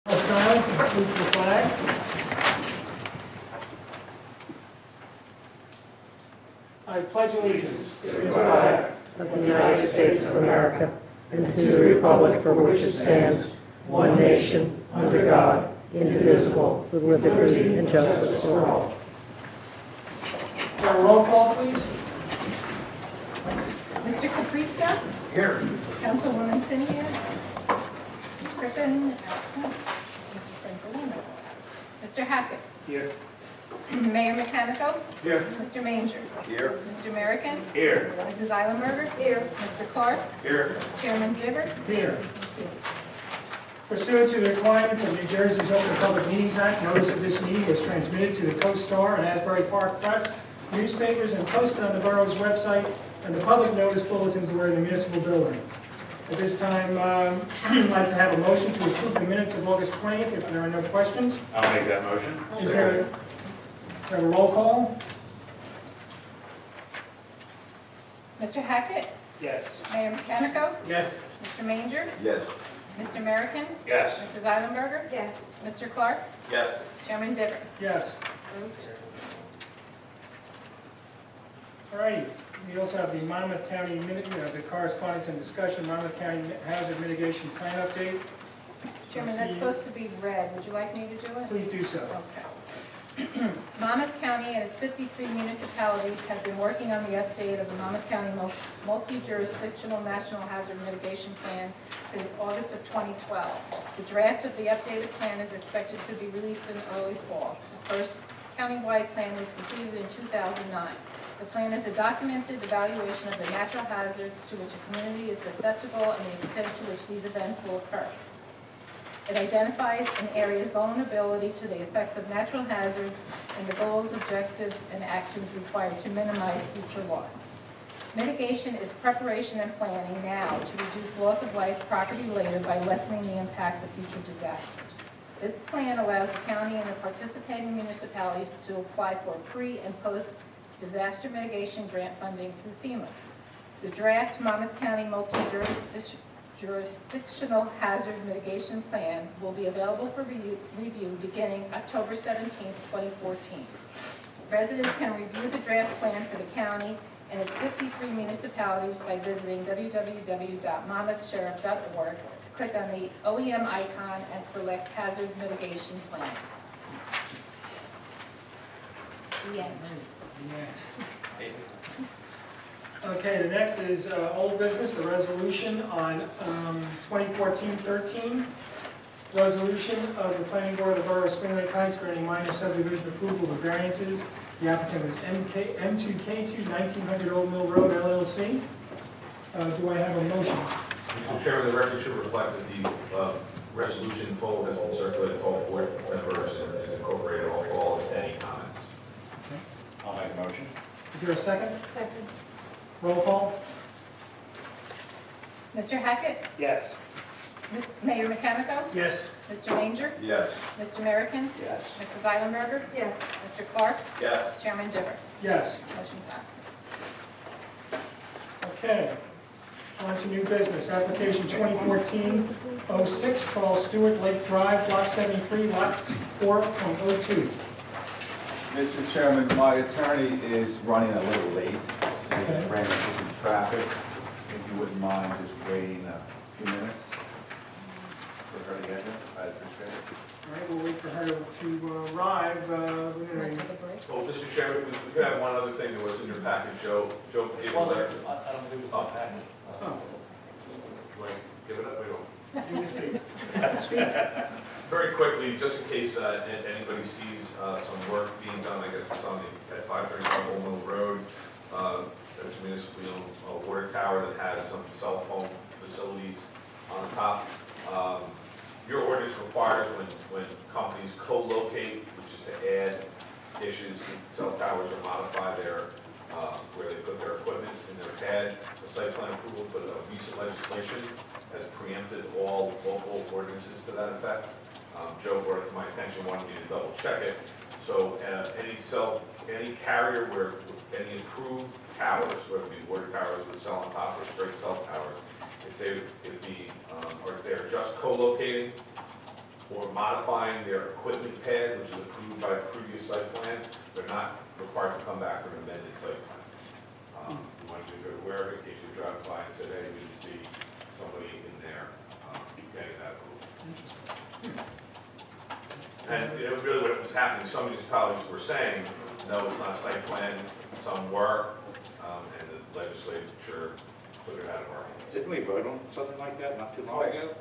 Of silence and salute to the flag. I pledge allegiance to the flag of the United States of America and to the republic for which it stands, one nation, under God, indivisible, with liberty and justice for all. Have a roll call, please. Mr. Capristo? Here. Councilwoman Cynthia? Ms. Griffin, absent. Mr. Francolino, absent. Mr. Hackett? Here. Mayor Mechanical? Here. Mr. Manger? Here. Mr. American? Here. Mrs. Eilenberger? Here. Mr. Clark? Here. Chairman Gibbert? Here. Pursuant to the requirements of New Jersey's Open Public Meetings Act, notice of this meeting was transmitted to the Co-Star and Asbury Park Press, newspapers, and posted on the borough's website, and the public notice bulletins were in the municipal building. At this time, I'd like to have a motion to approve the minutes of August 20th, if there are no questions. I'll make that motion. Is there a roll call? Mr. Hackett? Yes. Mayor Mechanical? Yes. Mr. Manger? Yes. Mr. American? Yes. Mrs. Eilenberger? Yes. Mr. Clark? Yes. Chairman Gibbert? Yes. Approved. All righty. We also have the Monmouth County, the correspondence and discussion, Monmouth County Hazard Mitigation Plan update. Chairman, that's supposed to be read. Would you like me to do it? Please do so. Okay. Monmouth County and its 53 municipalities have been working on the update of the Monmouth County Multi-Jurisdictional National Hazard Mitigation Plan since August of 2012. The draft of the updated plan is expected to be released in early fall. The first countywide plan was completed in 2009. The plan is a documented evaluation of the natural hazards to which a community is susceptible and the extent to which these events will occur. It identifies an area's vulnerability to the effects of natural hazards and the goals, objectives, and actions required to minimize future loss. Mitigation is preparation and planning now to reduce loss of life, property later by lessening the impacts of future disasters. This plan allows the county and the participating municipalities to apply for pre- and post-disaster mitigation grant funding through FEMA. The draft Monmouth County Multi-Jurisdictional Hazard Mitigation Plan will be available for review beginning October 17, 2014. Residents can review the draft plan for the county and its 53 municipalities by visiting www.monmouthsheriff.org. Click on the OEM icon and select Hazard Mitigation Plan. The end. Okay, the next is old business, the resolution on 2014-13. Resolution of the Planning Board of the Borough of Spring Lake Heights granting minor subdivision approval of variances. The applicant is M2K2 1900 Old Mill Road LLC. Do I have a motion? Mr. Chairman, the record should reflect that the resolution in full has been circulated to all board members and is incorporated all of any comments. I'll make a motion. Is there a second? Second. Roll call? Mr. Hackett? Yes. Mayor Mechanical? Yes. Mr. Manger? Yes. Mr. American? Yes. Mrs. Eilenberger? Yes. Mr. Clark? Yes. Chairman Gibbert? Yes. Motion passes. Okay. On to new business. Application 2014-06, Charles Stewart, Lake Drive, Block 73, Lot 4.02. Mr. Chairman, my attorney is running a little late, so Okay. he ran into some traffic. If you wouldn't mind just waiting a few minutes for her to get here, I'd appreciate it. All right, we'll wait for her to arrive. Went to the break. Well, Mr. Chairman, we could have one other thing that was in your package. Joe gave a letter. I don't think it was on package. Oh. Wait, give it up, we don't. Speak. Very quickly, just in case anybody sees some work being done, I guess it's on the, at 535 Old Mill Road. There's a municipally owned water tower that has some cell phone facilities on top. Your ordinance requires when companies co-locate, which is to add dishes, cell towers or modify their, where they put their equipment in their pad, the site plan approval, but recent legislation has preempted all local ordinances to that effect. Joe brought it to my attention, wanted me to double check it. So any carrier where any improved towers, whether it be water towers with cell on top or straight cell towers, if they're just co-locating or modifying their equipment pad, which is approved by a previous site plan, they're not required to come back for an amended site plan. We wanted you to be aware of it in case you drive by and said, hey, we didn't see somebody in there getting that approval. And really what was happening, some municipalities were saying, no, it's not a site plan, some were, and the legislature put it out of our hands. Didn't we vote on something like that not too long ago?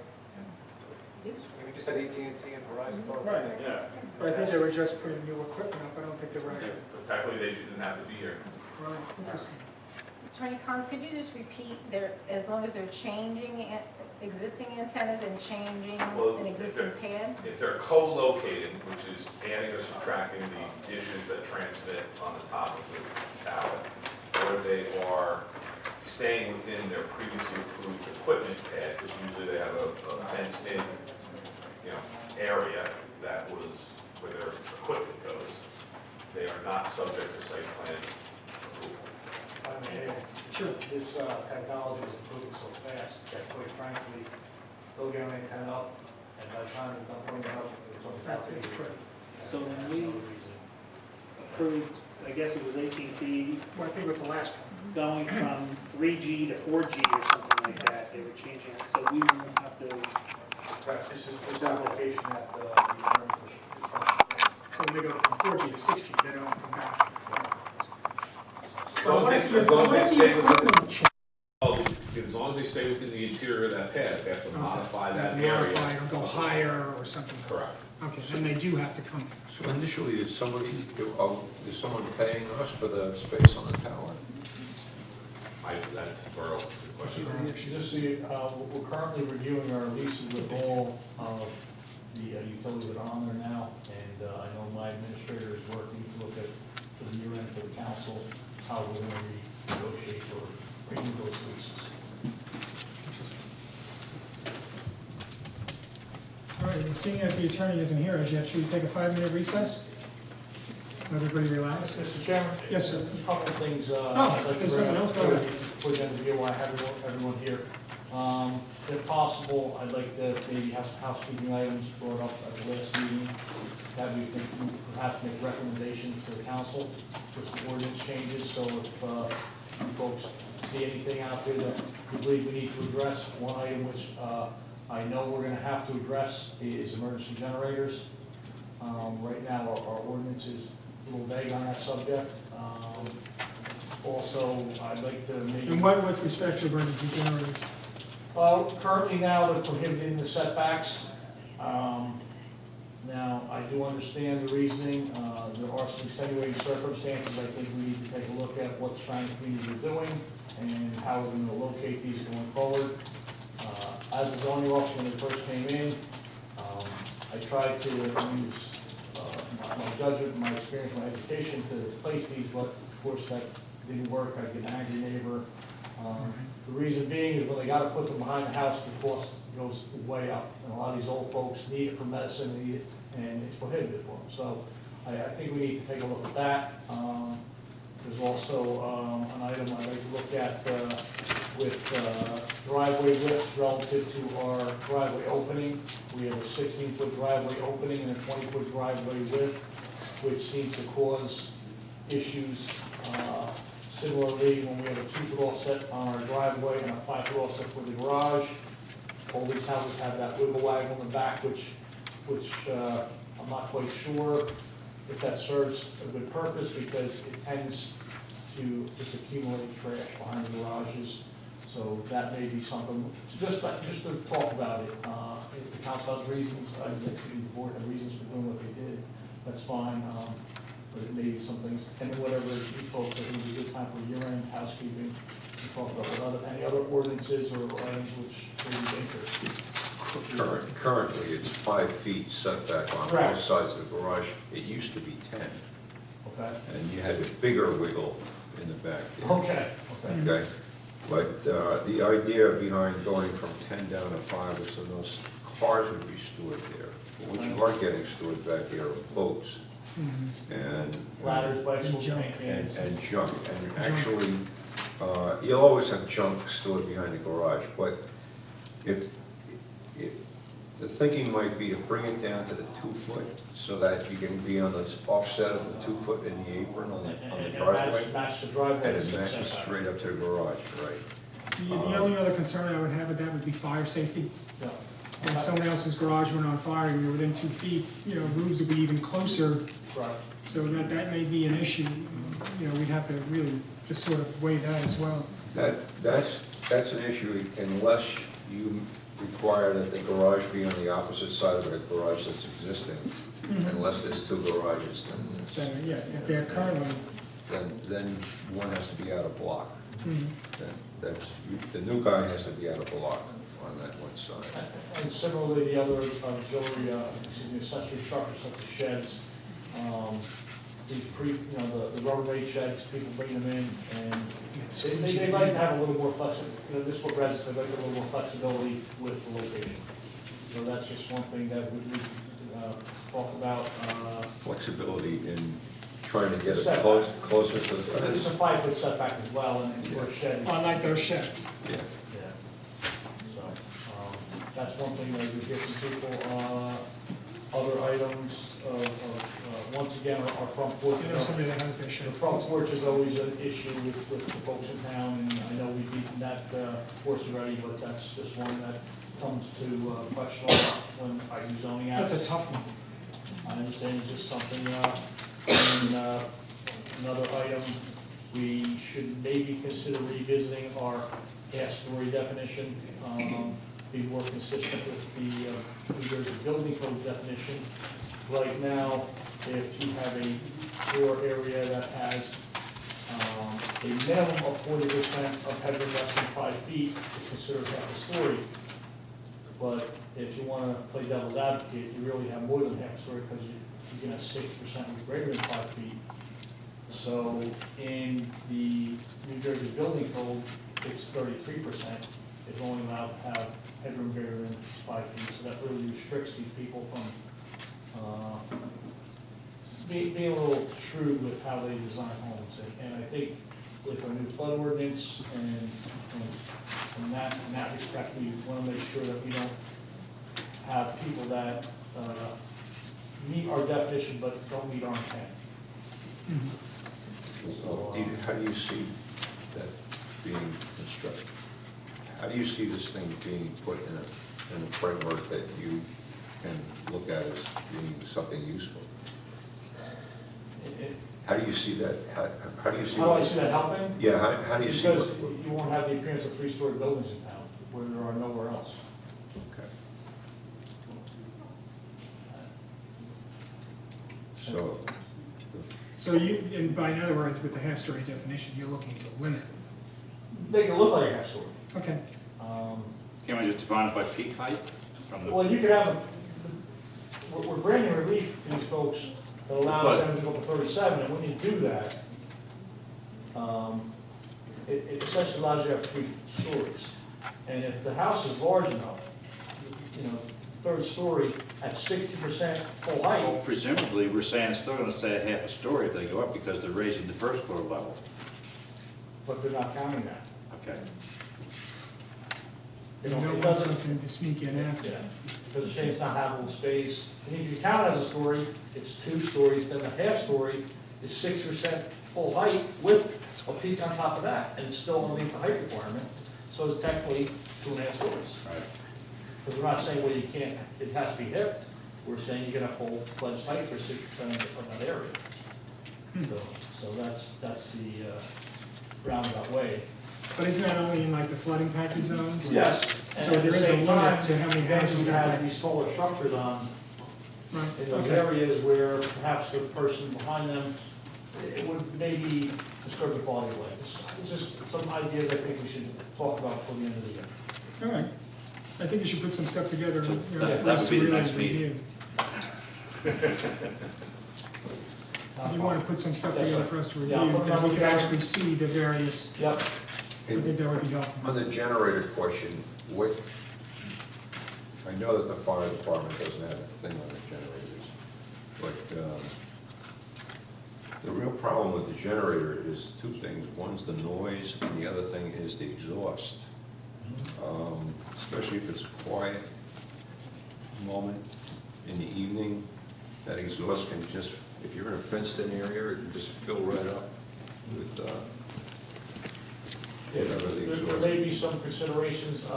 We just had AT&T and Verizon both. Right. Yeah. But I think they were just putting new equipment up, I don't think they were actually. But technically, they shouldn't have to be here. Right, interesting. Attorney Collins, could you just repeat as long as they're changing existing antennas and changing Well, an existing pad? If they're co-located, which is adding or subtracting the dishes that transmit on the top of the tower, or they are staying within their previously approved equipment pad, because usually they have a fenced-in, area that was where their equipment goes, they are not subject to site plan approval. Sure. This technology is improving so fast that quite frankly, they'll get an antenna up, and by the time it's done putting it up, it's on the That's top. true. So when we approved, I guess it was AT&T Well, I think it was the last one. going from 3G to 4G or something like that, they were changing it, so we won't have to, Correct. This application that the So they go from 4G to 6G, they don't come back. As long as they stay within, as long as they stay within the interior of that pad, they have to modify that area. Modify or go higher or something. Correct. Okay, then they do have to come. So initially, is someone paying us for the space on the tower? That's borough question. Just so you, we're currently reviewing our leases with all of the utilities that are on there now, and I know my administrator is working to look at the year end for the council, how we're going to renegotiate or renew those leases. Interesting. All right, well, seeing as the attorney isn't here as yet, should we take a 5-minute recess? Everybody relax. Mr. Chairman? Yes, sir. A couple of things I'd like to there's bring something up else, go ahead. before the end of the year, while I have everyone here. If possible, I'd like to maybe have some housekeeping items brought up at the last meeting, that we can perhaps make recommendations to the council for some ordinance changes, so if you folks see anything out there that you believe we need to address, one item which I know we're gonna have to address is emergency generators. Right now, our ordinance is a little vague on that subject. Also, I'd like to maybe. And what with respect to emergency generators? Currently now, they're prohibited in the setbacks. Now, I do understand the reasoning. There are some extenuating circumstances. I think we need to take a look at what surrounding communities are doing and how we're going to locate these going forward. As a zoning officer, when it first came in, I tried to use my judgment, my experience, my education to place these, but of course that didn't work. I get an angry neighbor. The reason being is when they got to put them behind the house, the cost goes way up. And a lot of these old folks need it for medicine, need it, and it's prohibited for them. So I think we need to take a look at that. There's also an item I'd like to look at with driveway width relative to our driveway opening. We have a 16-foot driveway opening and a 20-foot driveway width, which seems to cause issues. Similarly, when we have a 2-foot offset on our driveway and a 5-foot offset for the garage, all these houses have that wiggle wag on the back, which I'm not quite sure if that serves a good purpose, because it tends to just accumulate trash behind the garages. So that may be something, just to talk about it. If the council has reasons, the board have reasons for doing what they did, that's fine. But it may be some things, and whatever you folks, I think it'd be a good time for year-end housekeeping to talk about any other ordinances or items which may be of interest. Currently, it's 5 feet setback on Correct. both sides of the garage. It used to be 10, Okay? and you had a bigger wiggle in the back there. Okay. Okay? But the idea behind going from 10 down to 5 is so those cars would be stored there. But what you are getting stored back there are boats and Ladders, bicycles, junk. paint cans. and junk. And actually, you'll always have junk stored behind the garage, but if The thinking might be to bring it down to the 2 foot so that you can be on the offset of the 2 foot in the apron on the And driveway. match the driveway. And it matches straight up to the garage, right? The only other concern I would have with that would be fire safety. Yeah. If someone else's garage went on fire and you're within 2 feet, you know, roofs would be even closer, Right. so that may be an issue. You know, we'd have to really just sort of weigh that as well. That's an issue unless you require that the garage be on the opposite side of the garage that's existing. Unless there's 2 garages, Then, yeah, if they're currently, then one has to be out of block. mhm. The new guy has to be out of block on that one side. And similarly, the other auxiliary, accessory structures such as sheds, these the Rubbermaid sheds, people bring them in, and they like to have a little more flexibility, this is what residents, they like a little more flexibility with the location. So that's just one thing that we talk about. Flexibility in trying to get it Setback. closer to the There's fence. a 5-foot setback as well, and for a shed. Unlike those sheds. Yeah. Yeah. So, that's one thing that we hear from people. Other items, once again, our front porch. You know, somebody that has their shed. The front porch is always an issue with the folks in town, and I know we've beaten that horse already, but that's just one that comes to question when I do zoning out. That's a tough one. I understand it's just something, and another item, we should maybe consider revisiting our half-story definition, be more consistent with the New Jersey building code definition. Right now, if you have a floor area that has a minimum of 40% of headroom less than 5 feet, it's considered half a story. But if you want to play devil's advocate, you really have more than half a story because you can have 60% with greater than 5 feet. So in the New Jersey building code, it's 33%. It's only allowed to have headroom greater than 5 feet. So that really restricts these people from being a little shrewd with how they design homes. And I think with our new flood ordinance and in that respect, we want to make sure that we don't have people that meet our definition but don't meet our intent. So, How do you see that being constructed? How do you see this thing being put in a framework that you can look at as being something useful? How do you see that, how do you see? How do I see that helping? Yeah, how do you see? Because you won't have the appearance of 3-story buildings in town, where there are nowhere else. Okay. So, So you, and by in other words, with the half-story definition, you're looking to limit. Make it look like a half story. Okay. Can we just define it by peak height from the? Well, you could have, we're granting relief to these folks that allows them to go to 37, and when you do that, it essentially allows you to have 3 stories. And if the house is large enough, third story at 60% full Well, height, presumably, we're saying it's still gonna stay at half a story if they go up because they're raising the first floor level. but they're not counting that. Okay. You You know, don't it want doesn't, something to sneak in after. yeah, because it's saying it's not habitable space. And if you count it as a story, it's 2 stories, then the half story is 6% full height with a peak on top of that, and it's still underneath the height requirement, so it's technically 2.5 stories. Right. Because we're not saying, well, you can't, it has to be hipped, we're saying you get a full-fledged height for 6% of that area. So that's the roundabout way. But isn't that only in like the flooding package zones? Yes. So there is a limit to how many houses you that have way. these smaller structures on, Right, in those okay. areas where perhaps the person behind them, it would maybe disturb the quality of life. It's just some ideas I think we should talk about before the end of the year. All right. I think you should put some stuff together, So for that us would to be the really next meeting. review. You want to put some stuff Yes, together sir. for us to Yeah, I'll review, put it that on we the can calendar. actually see the various, Yep. I think that would be helpful. on the generator question, I know that the fire department doesn't have a thing on the generators, but the real problem with the generator is 2 things. One's the noise, and the other thing is the exhaust. Especially if it's quiet. moment in the evening, that exhaust can just, if you're in a fenced-in area, it can just fill right up with, Yeah, whatever the there exhaust. may be some considerations.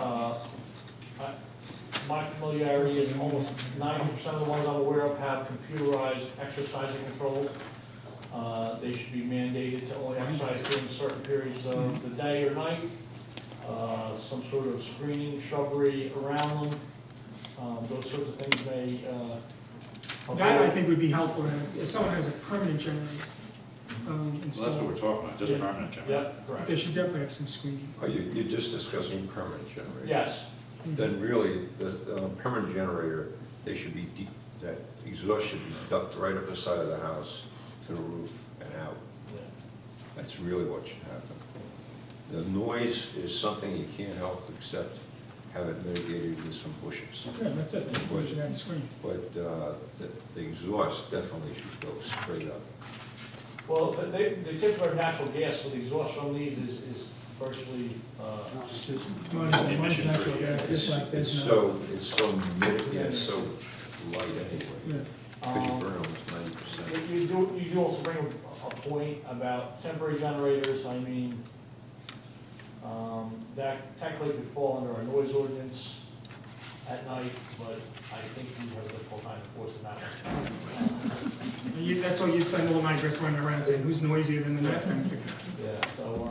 My familiarity is almost 90% of the ones I'm aware of have computerized exercising controls. They should be mandated to only exercise during certain periods of the day or night. Some sort of screening, shrubbery around them. Those sorts of things may. That I think would be helpful if someone has a permanent generator Well, that's what installed. we're talking about, just a permanent generator. Yep, correct. They should definitely have some screening. Are you, you're just discussing permanent generators? Yes. Then really, the permanent generator, they should be, that exhaust should be ducted right up the side of the house to the roof and out. Yeah. That's really what should happen. The noise is something you can't help except have it mitigated with some bushes. Yeah, that's it, we should have the screening. But the exhaust definitely should go straight up. Well, they typically are natural gas, so the exhaust from these is virtually, Mine's natural gas, just like It's this. so, it's so light anyway, Yeah. because you burn almost 90%. you do also bring a point about temporary generators. I mean, that technically could fall under our noise ordinance at night, but I think we have a difficult time enforcing that one. That's why you spend all night just running around saying who's noisier than the next time you figure it Yeah, so,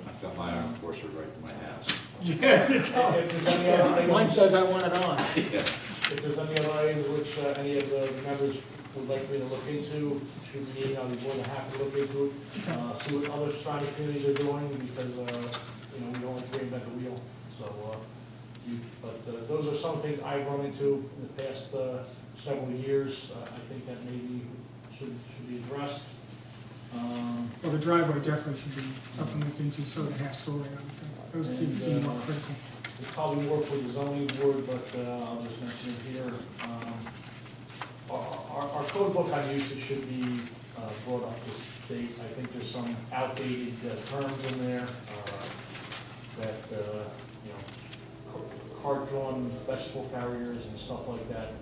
I've got my own enforcer right in my house. out. Yeah. if there's any other items- Mine says I want it on. If there's any other items which any of the members would like me to look into, shoot me, I'll be more than happy to look into it. See what other surrounding communities are doing, because, you know, we don't like to reinvent the wheel. So, but those are some things I've run into in the past several years. I think that maybe should be addressed. Well, the driveway definitely should be something looked into, so the half story, I would think. Those two seem more critical. We'll probably work with the zoning board, but I'll just mention it here. Our code book on usage should be brought up to date. I think there's some outdated terms in there that, you know, cart-drawn vegetable carriers and stuff like that.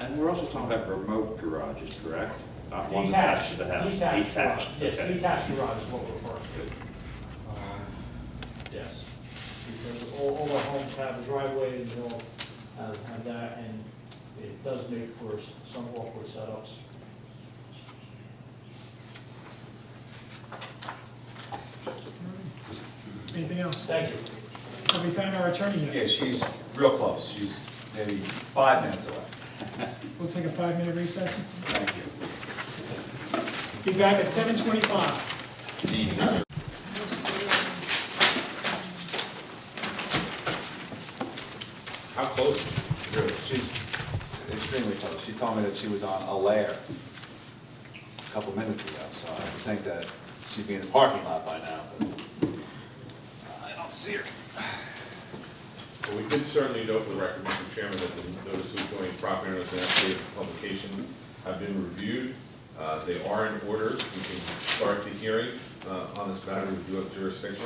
And we're also talking about remote garages, correct? Not one attached to the house. Detached garage. Yes, okay. detached garage is what we're referring to. Yes, because all our homes have a driveway and they'll have that, and it does make for some awkward setups. Anything else? Thank you. Have we found our attorney yet? Yeah, she's real close. She's maybe 5 minutes away. We'll take a 5-minute recess. Thank you. Be back at 7:25. How close is she? Really, she's extremely close. She told me that she was on a layer a couple minutes ago, so I would think that she'd be in the parking lot by now, but I don't see her. Well, we did certainly note for the record, Mr. Chairman, that the notice of joint property owners and affidavit of publication have been reviewed. They are in order. We can start the hearing on this matter. We do have jurisdiction.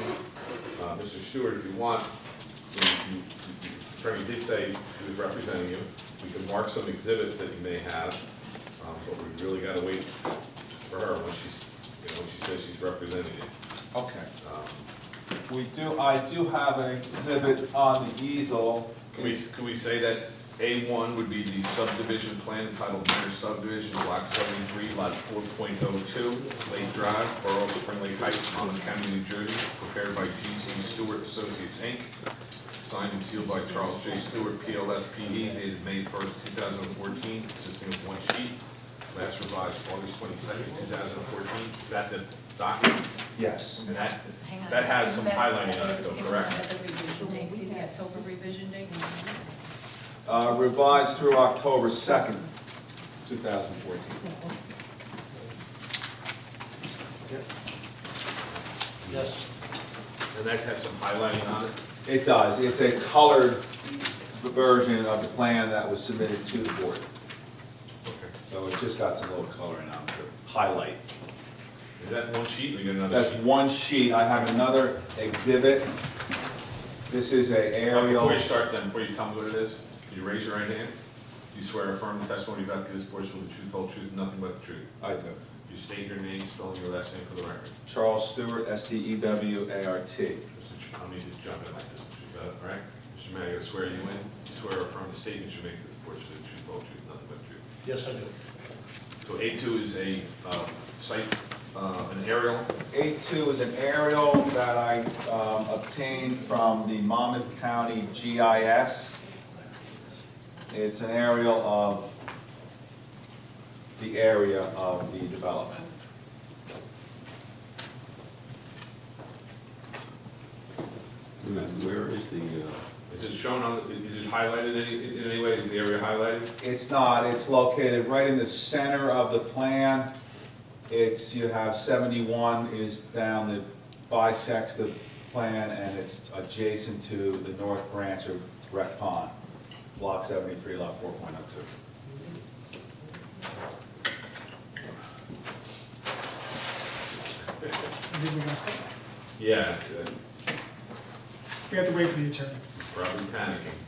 Mr. Stewart, if you want, the attorney did say he was representing you. We can mark some exhibits that you may have, but we really got to wait for her when she's, you know, when she says she's representing you. Okay. I do have an exhibit on the easel. Can we say that A1 would be the subdivision plan entitled Minor Subdivision, Block 73, Lot 4.02, Lake Drive, Borough of Spring Lake Heights, Monmouth County, New Jersey, prepared by G.C. Stewart Associates, Inc., signed and sealed by Charles J. Stewart, PLS PD, dated May 1st, 2014, consisting of one sheet, last revised August 22nd, 2014. Is that the document? Yes. And that has some highlighting on it, though, correct? The revision date, see the October revision date? Revised through October 2nd, 2014. Yes. And that has some highlighting on it? It does. It's a colored version of the plan that was submitted to the board. Okay. So it just got some little coloring on it to highlight. Is that one sheet, or you got another That's sheet? one sheet. I have another exhibit. This is a aerial. Before you start then, before you tell me what it is, can you raise your right hand? Do you swear or affirm the testimony you're about to give this board will be the truth, whole truth, and nothing but the truth? I do. Do you state your name, spelling your last name for the record? Charles Stewart, Stewart. I'll need to jump in like this, is that all right? Mr. Mayor, I gotta swear you in. You swear or affirm the statements you make to this board will be the truth, whole truth, nothing but the truth. Yes, I do. So A2 is a site, an aerial. A2 is an aerial that I obtained from the Monmouth County GIS. It's an aerial of the area of the development. Where is the, Is it shown on, is it highlighted in any way? Is the area highlighted? It's not, it's located right in the center of the plan. It's, you have 71 is down the bisects the plan, and it's adjacent to the north branch of Rec Pond, block 73, lot 4.02. Did we mess up? Yeah, We have to wait for the attorney. probably panicking.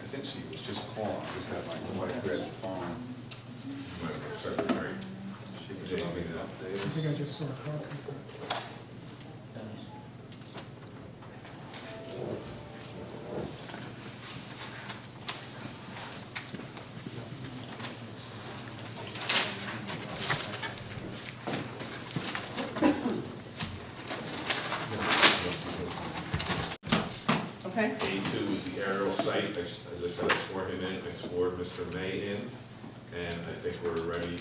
I think she was just calling, just had my wife grab the phone. My secretary. She was telling me to I update think I us. just saw a car come Okay. A2 is the aerial site. As I said, I swore him in, I swore Mr. May in, and I think we're ready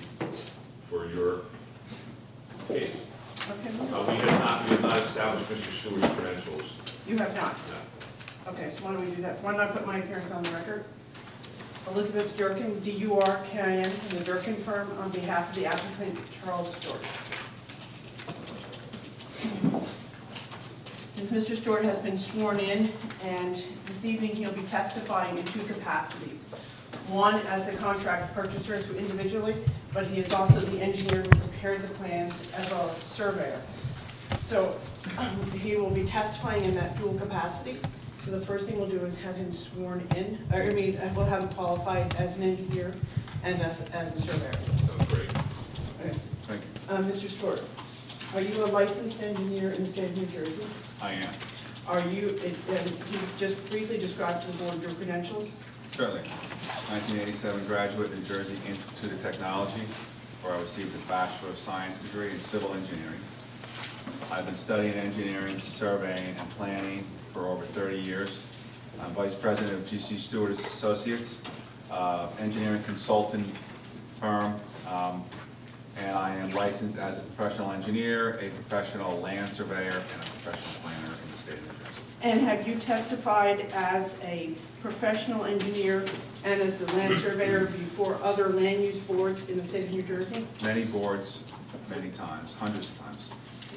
for your case. Okay. We have not established Mr. Stewart's credentials. You have not. No. Okay, so why don't we do that? Why don't I put my appearance on the record? Elizabeth Durkin, D-U-R-K-I-N, from the Durkin firm, on behalf of the applicant Charles Stewart. Since Mr. Stewart has been sworn in, and this evening he'll be testifying in two capacities. One, as the contract purchaser, so individually, but he is also the engineer who prepared the plans as well as the surveyor. So he will be testifying in that dual capacity. So the first thing we'll do is have him sworn in, we'll have him qualified as an engineer and as a surveyor. Sounds great. Okay. Thank you. Mr. Stewart, are you a licensed engineer in the state of New Jersey? I am. Are you, and you just briefly described to the board your credentials? Certainly. 1987 graduate, New Jersey Institute of Technology, where I received a Bachelor of Science degree in Civil Engineering. I've been studying engineering, surveying, and planning for over 30 years. I'm Vice President of GC Stewart Associates, engineering consultant firm, and I am licensed as a professional engineer, a professional land surveyor, and a professional planner in the state of New Jersey. And have you testified as a professional engineer and as a land surveyor before other land use boards in the state of New Jersey? Many boards, many times, hundreds of times.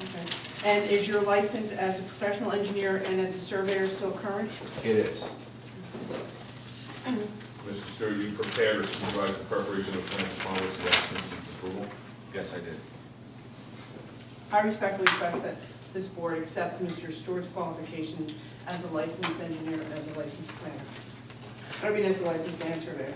Okay. And is your license as a professional engineer and as a surveyor still current? It is. Mr. Stewart, you prepared or supervised the preparation of plans upon which the applicant seeks approval? Yes, I did. I respectfully request that this board accept Mr. Stewart's qualification as a licensed engineer, as a licensed planner. As a licensed land surveyor.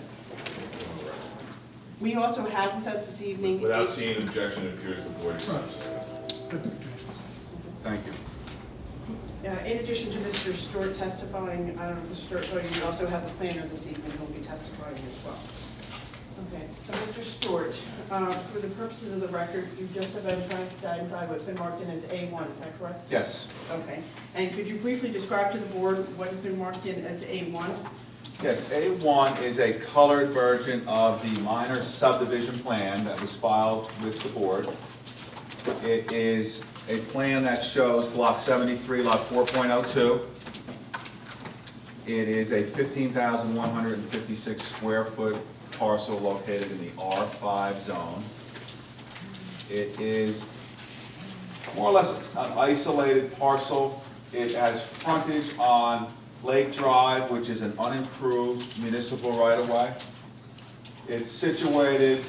We also have with us this evening. Without seeing objection, it appears the board accepts. Accept the credentials. Thank you. In addition to Mr. Stewart testifying, Mr. Stewart, so you also have the planner this evening who will be testifying as well. Okay, so Mr. Stewart, for the purposes of the record, you just identified what's been marked in as A1, is that correct? Yes. Okay, and could you briefly describe to the board what has been marked in as A1? Yes, A1 is a colored version of the minor subdivision plan that was filed with the board. It is a plan that shows block 73, lot 4.02. It is a 15,156 square foot parcel located in the R5 zone. It is more or less an isolated parcel. It has frontage on Lake Drive, which is an unimproved municipal right-of-way. It's situated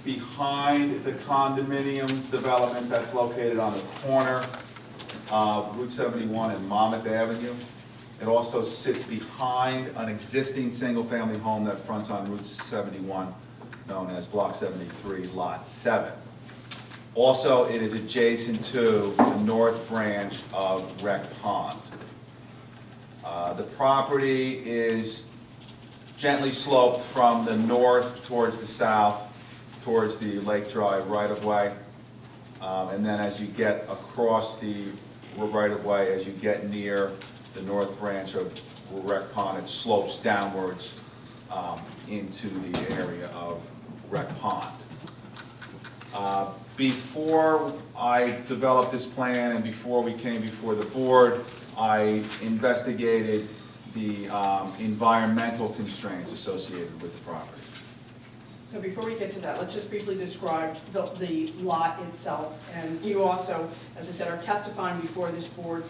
behind the condominium development that's located on the corner of Route 71 and Monmouth Avenue. It also sits behind an existing single-family home that fronts on Route 71, known as Block 73, Lot 7. Also, it is adjacent to the north branch of Rec Pond. The property is gently sloped from the north towards the south, towards the Lake Drive right-of-way. And then as you get across the right-of-way, as you get near the north branch of Rec Pond, it slopes downwards into the area of Rec Pond. Before I developed this plan and before we came before the board, I investigated the environmental constraints associated with the property. So before we get to that, let's just briefly describe the lot itself. And you also, as I said, are testifying before this board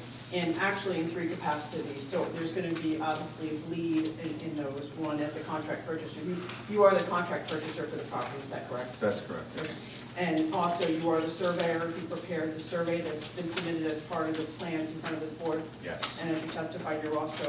actually in 3 capacities. So there's going to be obviously a bleed in those. One as the contract purchaser. You are the contract purchaser for the property, is that correct? That's correct. Okay. And also you are the surveyor who prepared the survey that's been submitted as part of the plans in front of this board? Yes. And as you testified, you're also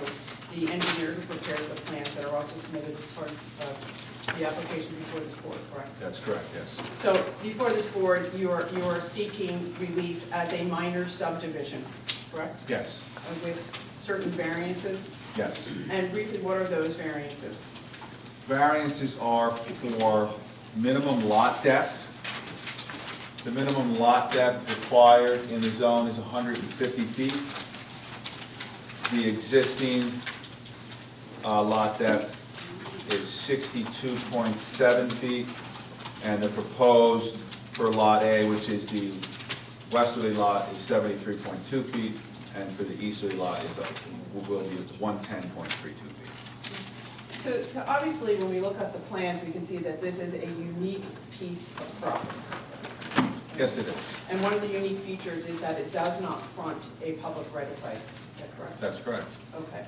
the engineer who prepared the plans that are also submitted as part of the application before this board, correct? That's correct, yes. So before this board, you are seeking relief as a minor subdivision, correct? Yes, With certain variances? yes. And briefly, what are those variances? Variances are for minimum lot depth. The minimum lot depth required in the zone is 150 feet. The existing lot depth is 62.7 feet, and the proposed for Lot A, which is the westerly lot, is 73.2 feet, and for the easterly lot will be 110.32 feet. So obviously, when we look at the plans, we can see that this is a unique piece of property. Yes, it is. And one of the unique features is that it does not front a public right-of-way. Is that correct? That's correct. Okay.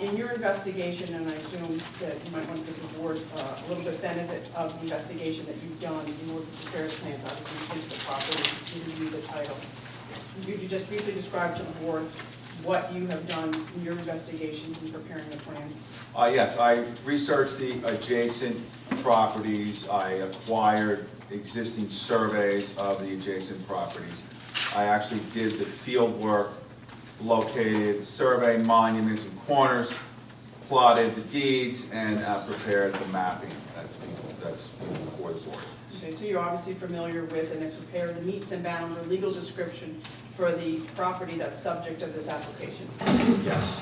In your investigation, and I assume that you might want to give the board a little bit benefit of the investigation that you've done in order to prepare the plans, obviously you've been to the property, to review the title. Could you just briefly describe to the board what you have done in your investigations in preparing the plans? Yes, I researched the adjacent properties. I acquired existing surveys of the adjacent properties. I actually did the field work, located survey monuments and corners, plotted the deeds, and prepared the mapping that's before the board. Okay, so you're obviously familiar with and have prepared the meets and bounds or legal description for the property that's subject of this application. Yes.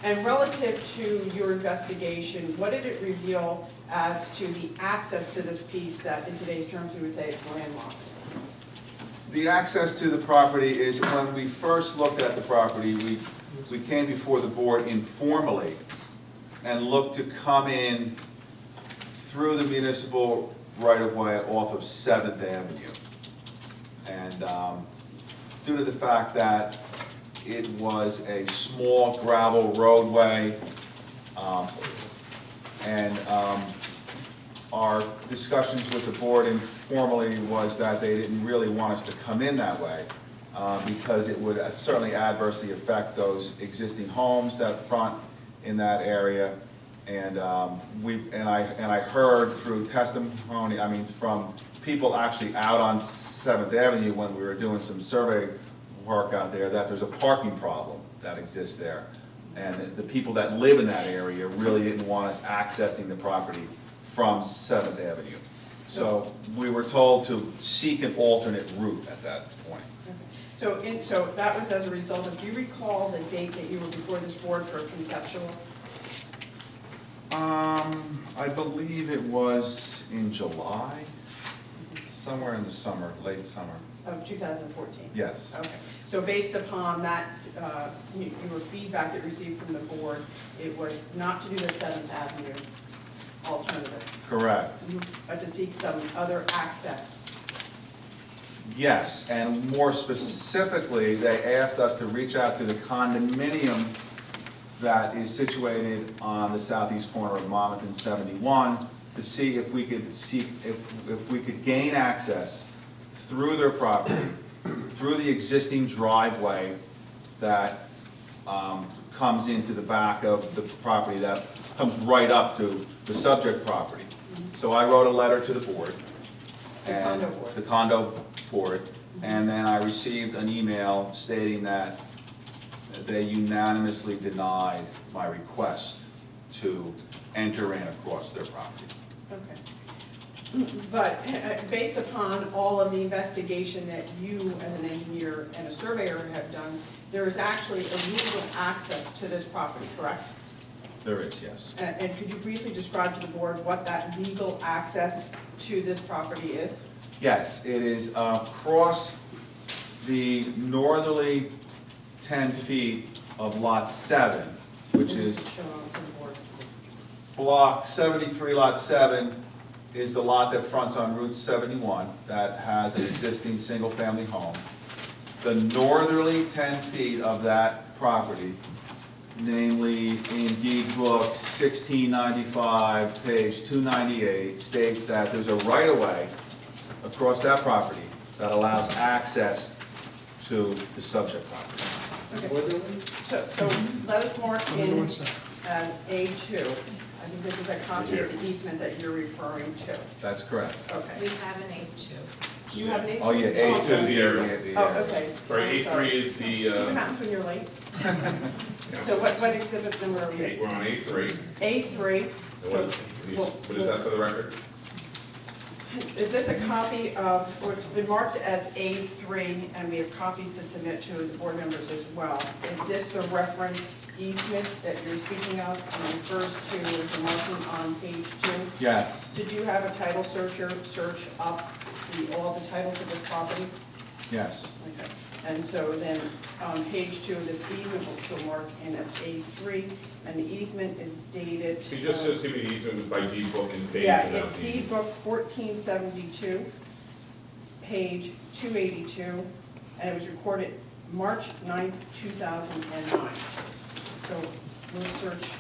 And relative to your investigation, what did it reveal as to the access to this piece that in today's terms we would say it's landlocked? The access to the property is, when we first looked at the property, we came before the board informally and looked to come in through the municipal right-of-way off of 7th Avenue. And due to the fact that it was a small gravel roadway, and our discussions with the board informally was that they didn't really want us to come in that way because it would certainly adversely affect those existing homes that front in that area. And I heard through testimony, from people actually out on 7th Avenue when we were doing some survey work out there, that there's a parking problem that exists there. And the people that live in that area really didn't want us accessing the property from 7th Avenue. So we were told to seek an alternate route at that point. Okay. So that was as a result of, do you recall the date that you were before this board for conceptual? I believe it was in July, somewhere in the summer, late summer. Of 2014? Yes. Okay. So based upon that, your feedback that you received from the board, it was not to do the 7th Avenue alternative, Correct. but to seek some other access. Yes, and more specifically, they asked us to reach out to the condominium that is situated on the southeast corner of Monmouth and 71 to see if we could gain access through their property, through the existing driveway that comes into the back of the property that comes right up to the subject property. So I wrote a letter to the board. The and- condo board. The condo board, and then I received an email stating that they unanimously denied my request to enter in across their property. Okay. But based upon all of the investigation that you as an engineer and a surveyor have done, there is actually a legal access to this property, correct? There is, yes. And could you briefly describe to the board what that legal access to this property is? Yes, it is across the northerly 10 feet of Lot 7, which is Show on to the board. Block 73, Lot 7 is the lot that fronts on Route 71 that has an existing single-family home. The northerly 10 feet of that property, namely in Deeds Book 1695, page 298, states that there's a right-of-way across that property that allows access to the subject property. Okay. So let us mark in as A2. I think this is a copy of the easement that you're referring to. That's correct. Okay. We have an A2. You have an A2? Oh, yeah, A2 sorry. is the area. Oh, okay. Sorry, I'm sorry. A3 is See what the, happens when you're late? So what exhibit number are we at? we're on A3. A3. And So, what is that for the record? is this a copy of, or it's been marked as A3, and we have copies to submit to the board members as well. Is this the referenced easement that you're speaking of, and refers to the marking on page 2? Yes, Did you have a title searcher search up all the title to this property? yes. Okay. And so then, on page 2 of this easement, will mark in as A3, and the easement is dated. So you just says give me the easement by deed book and page. Yeah, and not it's the- deed book 1472, page 282, and it was recorded March 9th, 2009. So we'll search,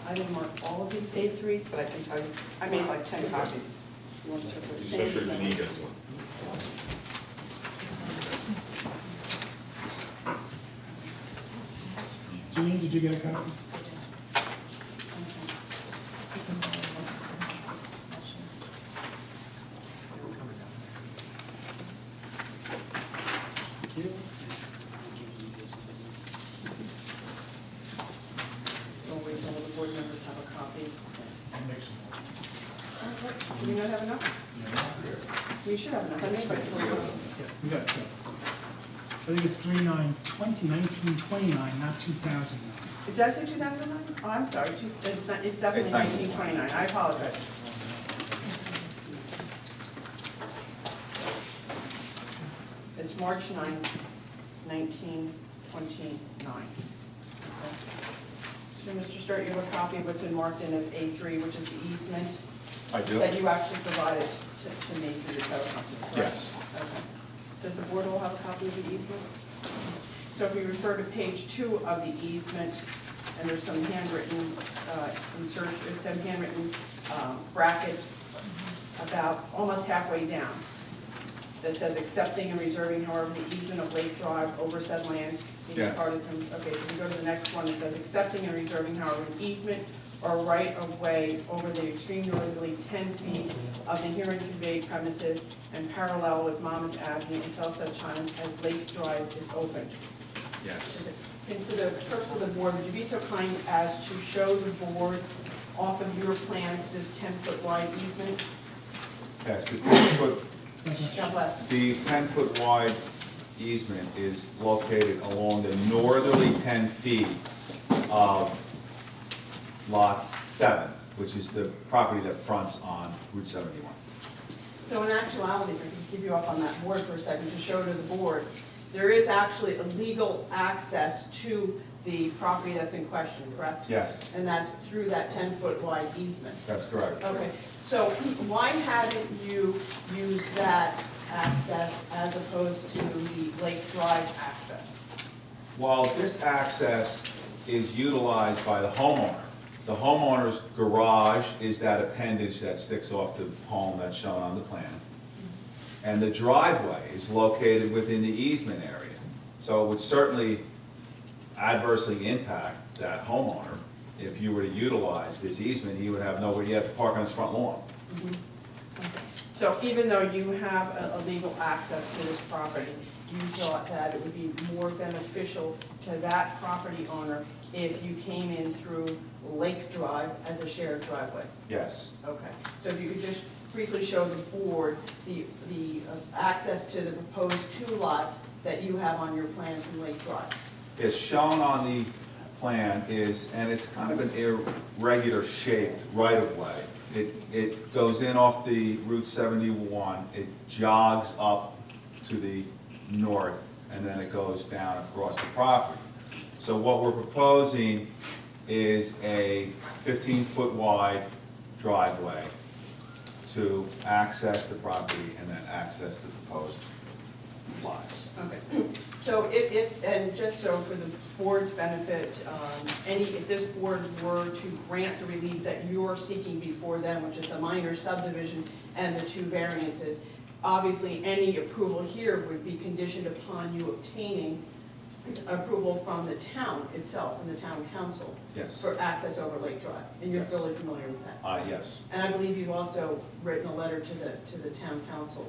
I didn't mark all of these A3s, but I can tell you, I made like 10 copies. You want to search what You said there's an E against one. Jean, did you get a copy? Thank you. So we'll wait till the board members have a copy. I'll make some more. Do we not have enough? We should have enough. I made like 4 Yeah, we got it. I think it's 3/9/20, 1929, not 2009. Did I say 2009? Oh, I'm sorry, it's not, it's definitely It's 1929, I apologize. It's March 9th, 1929. Okay. So, Mr. Sturt, you have a copy of what's been marked in as A3, which is the easement I do? that you actually provided to me through the title company, correct? Yes. Okay. Does the board all have a copy of the easement? So if we refer to page 2 of the easement, and there's some handwritten insertion, some handwritten brackets about almost halfway down that says accepting and reserving, however, the easement of Lake Drive over said land being Yes. departed from, okay, so we go to the next one, it says accepting and reserving, however, an easement or right of way over the extreme northerly 10 feet of the herein conveyed premises and parallel with Monmouth Avenue until such time as Lake Drive is opened. Yes. And for the purpose of the board, would you be so kind as to show the board off of your plans this 10-foot wide easement? Yes, the 10-foot, God bless. the 10-foot wide easement is located along the northerly 10 feet of Lot 7, which is the property that fronts on Route 71. So in actuality, if I could just give you up on that board for a second to show to the board, there is actually a legal access to the property that's in question, correct? Yes, And that's through that 10-foot wide easement. that's correct. Okay, so why haven't you used that access as opposed to the Lake Drive access? While this access is utilized by the homeowner's garage is that appendage that sticks off the home that's shown on the plan. And the driveway is located within the easement area. So it would certainly adversely impact that homeowner. If you were to utilize this easement, he would have nowhere, he had to park on his front lawn. So even though you have a legal access to this property, you thought that it would be more beneficial to that property owner if you came in through Lake Drive as a shared driveway? Yes. Okay, so if you could just briefly show the board the access to the proposed two lots that you have on your plans from Lake Drive. It's shown on the plan is, and it's kind of an irregular shaped right-of-way. It goes in off the Route 71, it jogs up to the north, and then it goes down across the property. So what we're proposing is a 15-foot wide driveway to access the property and then access the proposed lots. Okay, so and just so for the board's benefit, if this board were to grant the relief that you're seeking before them, which is the minor subdivision and the two variances, obviously any approval here would be conditioned upon you obtaining approval from the town itself, from the town council. Yes. For access over Lake Drive, and you're Yes. fully familiar with that? Yes. And I believe you've also written a letter to the town council.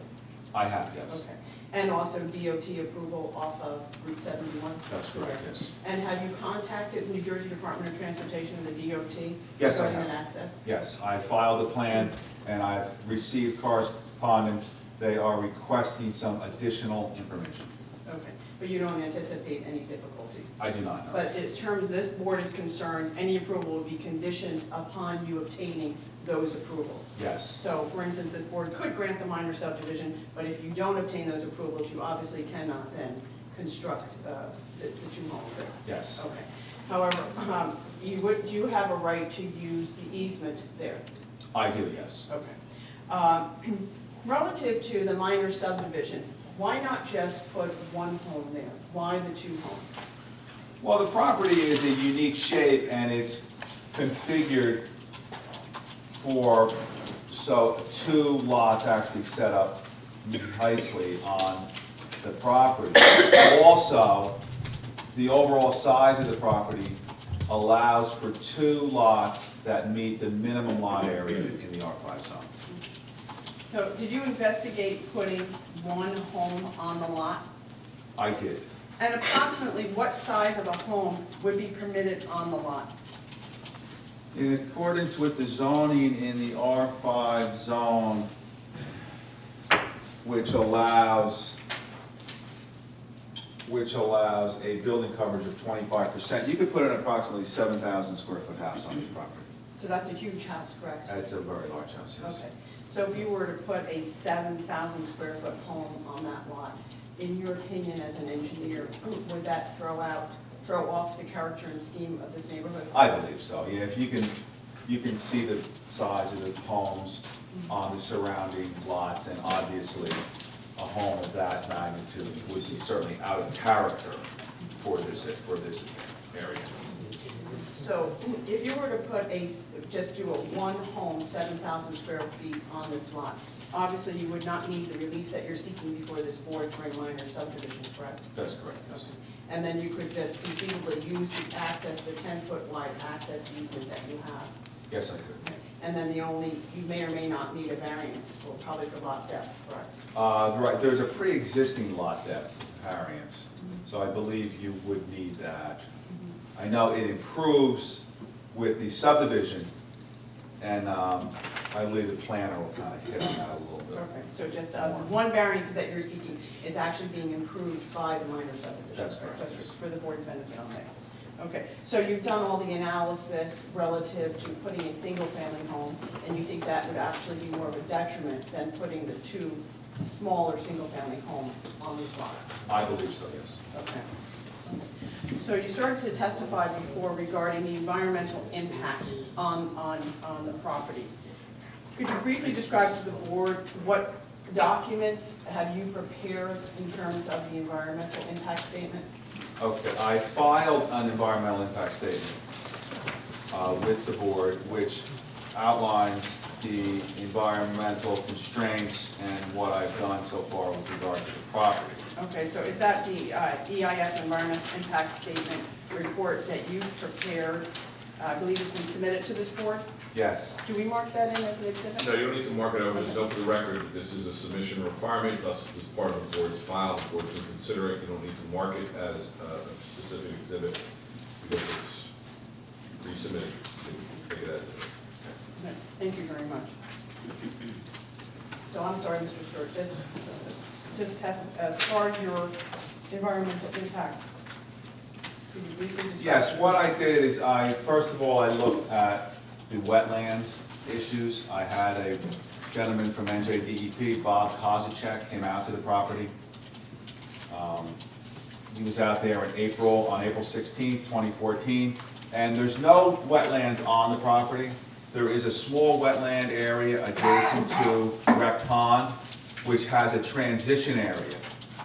I have, yes. Okay, and also DOT approval off of Route 71? That's correct, yes. And have you contacted New Jersey Department of Transportation and the DOT? Yes, I regarding have. that access? Yes, I filed the plan and I've received correspondence. They are requesting some additional information. Okay, but you don't anticipate any difficulties? I do not know. But in terms this board is concerned, any approval will be conditioned upon you obtaining those approvals? Yes, So, for instance, this board could grant the minor subdivision, but if you don't obtain those approvals, you obviously cannot then construct the two homes there. yes. Okay. However, do you have a right to use the easement there? I do, yes. Okay. Relative to the minor subdivision, why not just put one home there? Why the two homes? Well, the property is a unique shape and it's configured so two lots actually set up nicely on the property. Also, the overall size of the property allows for two lots that meet the minimum lot area in the R5 zone. So did you investigate putting one home on the lot? I did. And approximately what size of a home would be permitted on the lot? In accordance with the zoning in the R5 zone, which allows a building coverage of 25%, you could put an approximately 7,000 square foot house on this property. So that's a huge house, correct? That's a very large house, yes. Okay. So if you were to put a 7,000 square foot home on that lot, in your opinion as an engineer, would that throw off the character and scheme of this neighborhood? I believe so, yeah, if you can see the size of the homes on the surrounding lots, and obviously a home of that magnitude would be certainly out of character for this area. So if you were to put just do a one home, 7,000 square feet on this lot, obviously you would not need the relief that you're seeking before this board for a minor subdivision, correct? That's correct, yes. Okay. And then you could just conceivably use the 10-foot wide access easement that you have. Yes, I could. And then you may or may not need a variance, well, probably for lot depth, correct? Right, there's a pre-existing lot depth variance, so I believe you would need that. I know it improves with the subdivision, and I believe the planner will kind of hit on that a little bit. Okay, so just one variance that you're seeking is actually being improved by the minor subdivision? That's correct, Just yes. for the board benefit on that. Okay, so you've done all the analysis relative to putting a single-family home, and you think that would actually be more of a detriment than putting the two smaller single-family homes on these lots? I believe so, yes. Okay. So you started to testify before regarding the environmental impact on the property. Could you briefly describe to the board what documents have you prepared in terms of the environmental impact statement? Okay, I filed an environmental impact statement with the board, which outlines the environmental constraints and what I've done so far with regard to the property. Okay, so is that the EIF Environmental Impact Statement report that you prepared? I believe it's been submitted to this board? Yes. Do we mark that in as an exhibit? No, you don't need to mark it over, just note for the record, this is a submission requirement, thus it's part of the board's file, the board can consider it, you don't need to mark it as a specific exhibit, because it's resubmitted, you can take it as it is. Okay, thank you very much. So I'm sorry, Mr. Stewart, just as far as your environmental impact, could you briefly describe? Yes, what I did is first of all, I looked at the wetlands issues. I had a gentleman from NJDEP, Bob Kozacek, came out to the property. He was out there on April 16th, 2014, and there's no wetlands on the property. There is a small wetland area adjacent to Rec Pond, which has a transition area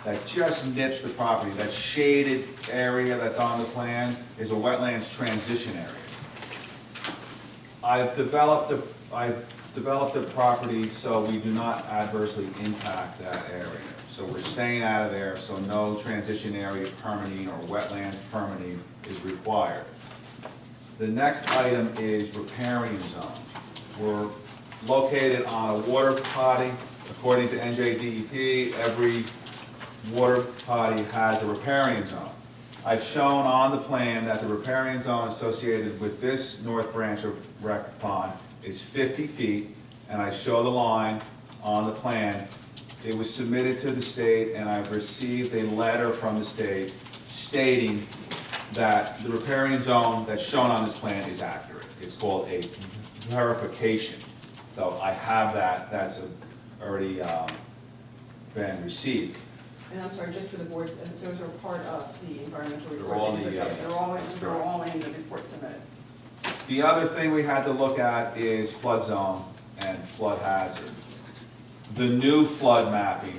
that just nips the property. That shaded area that's on the plan is a wetlands transition area. I've developed the property so we do not adversely impact that area. So we're staying out of there, so no transition area permitting or wetlands permitting is required. The next item is riparian zone. We're located on a water potty. According to NJDEP, every water potty has a riparian zone. I've shown on the plan that the riparian zone associated with this north branch of Rec Pond is 50 feet, and I show the line on the plan. It was submitted to the state, and I've received a letter from the state stating that the riparian zone that's shown on this plan is accurate. It's called a verification. So I have that, that's already been received. And I'm sorry, just for the boards, those are part of the environmental report. They're all that you the, put up. that's They're all in the report submitted. The other thing we had to look at is flood zone and flood hazard. The new flood mapping,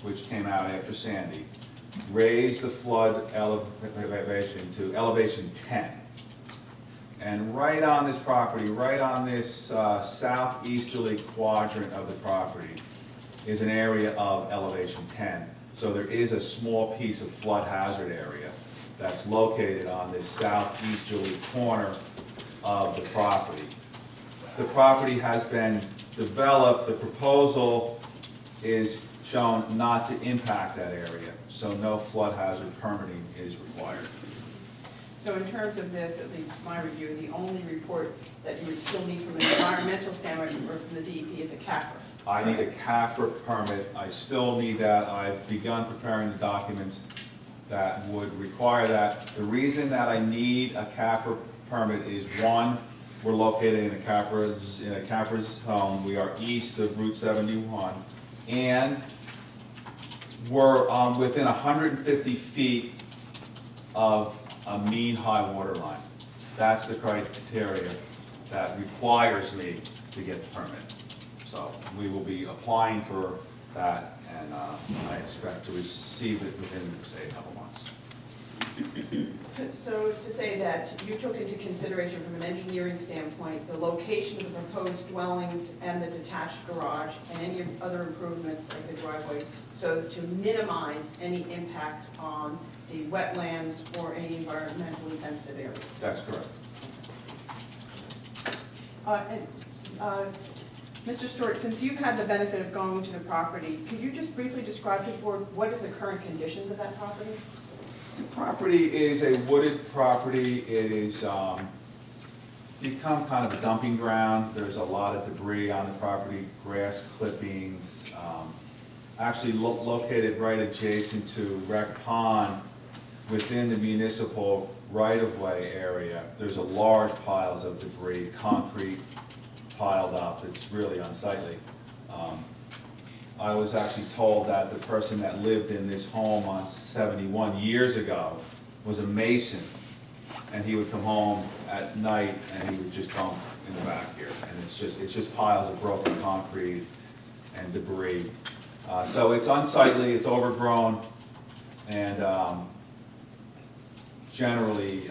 which came out after Sandy, raised the flood elevation to elevation 10. And right on this property, right on this southeasterly quadrant of the property, is an area of elevation 10. So there is a small piece of flood hazard area that's located on this southeasterly corner of the property. The property has been developed, the proposal is shown not to impact that area, so no flood hazard permitting is required. So in terms of this, at least my review, the only report that you would still need from an environmental standpoint or from the DEP is a CAFRA. I need a CAFRA permit, I still need that, I've begun preparing the documents that would require that. The reason that I need a CAFRA permit is, one, we're located in a CAFRA's home, we are east of Route 71, and we're within 150 feet of a mean high water line. That's the criteria that requires me to get the permit. So we will be applying for that, and I expect to receive it within, say, a couple months. So it's to say that you took into consideration from an engineering standpoint, the location of the proposed dwellings and the detached garage and any other improvements like the driveway, so to minimize any impact on the wetlands or any environmentally sensitive areas. That's correct. Mr. Stewart, since you've had the benefit of going to the property, could you just briefly describe to the board what is the current conditions of that property? The property is a wooded property. It is become kind of a dumping ground. There's a lot of debris on the property, grass clippings, actually located right adjacent to Rec Pond within the municipal right-of-way area. There's a large piles of debris, concrete piled up. It's really unsightly. I was actually told that the person that lived in this home on 71 years ago was a mason, and he would come home at night and he would just dump in the back here, and it's just piles of broken concrete and debris. So it's unsightly, it's overgrown, and generally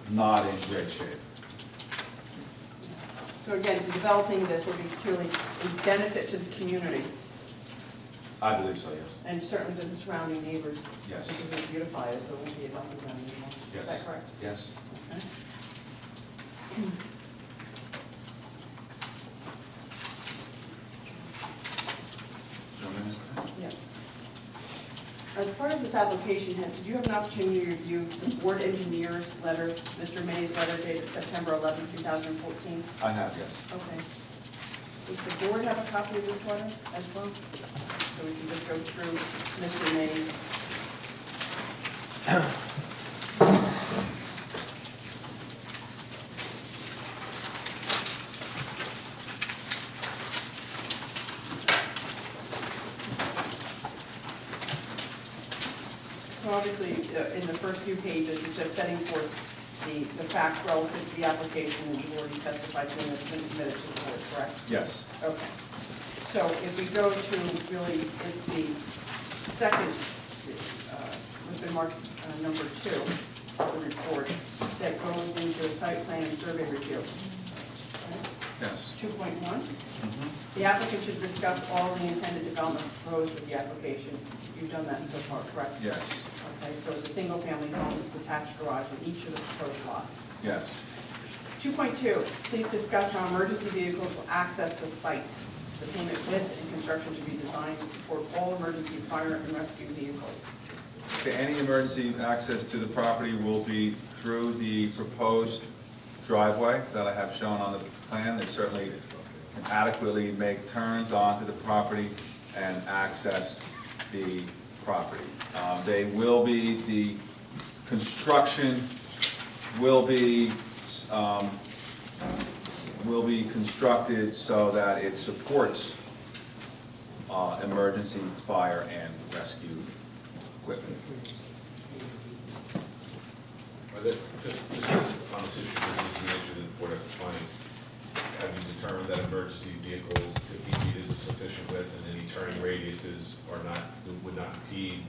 not in great shape. So again, developing this will be purely a benefit to the community. I believe so, yes. And certainly to the surrounding neighbors. Yes. Because it will beautify it, so it won't be a dumping ground anymore. Yes. Is that correct? Yes. Okay. Yeah. As part of this application, did you have an opportunity to review the board engineer's letter, Mr. May's letter dated September 11, 2014? I have, yes. Okay. Does the board have a copy of this letter as well? So we can just go through Mr. May's. So obviously, in the first few pages, it's just setting forth the facts relative to the application that you've already testified to and that's been submitted to the board, correct? Yes. Okay. So if we go to really, it's the second, what's been marked number 2 of the report that goes into the site plan and survey review. Yes. 2.1, the applicant should discuss all the intended development proposed with the application. You've done that so far, correct? Yes. Okay, so it's a single-family home with detached garage in each of the proposed lots. Yes. 2.2, please discuss how emergency vehicles will access the site. The payment width and construction should be designed to support all emergency fire and rescue vehicles. Okay, any emergency access to the property will be through the proposed driveway that I have shown on the plan. They certainly can adequately make turns onto the property and access the property. The construction will be constructed so that it supports emergency fire and rescue equipment. Just on this issue, this is the issue that the board has to find. Have you determined that emergency vehicles, 50 feet is a sufficient width, and any turning radiuses would not impede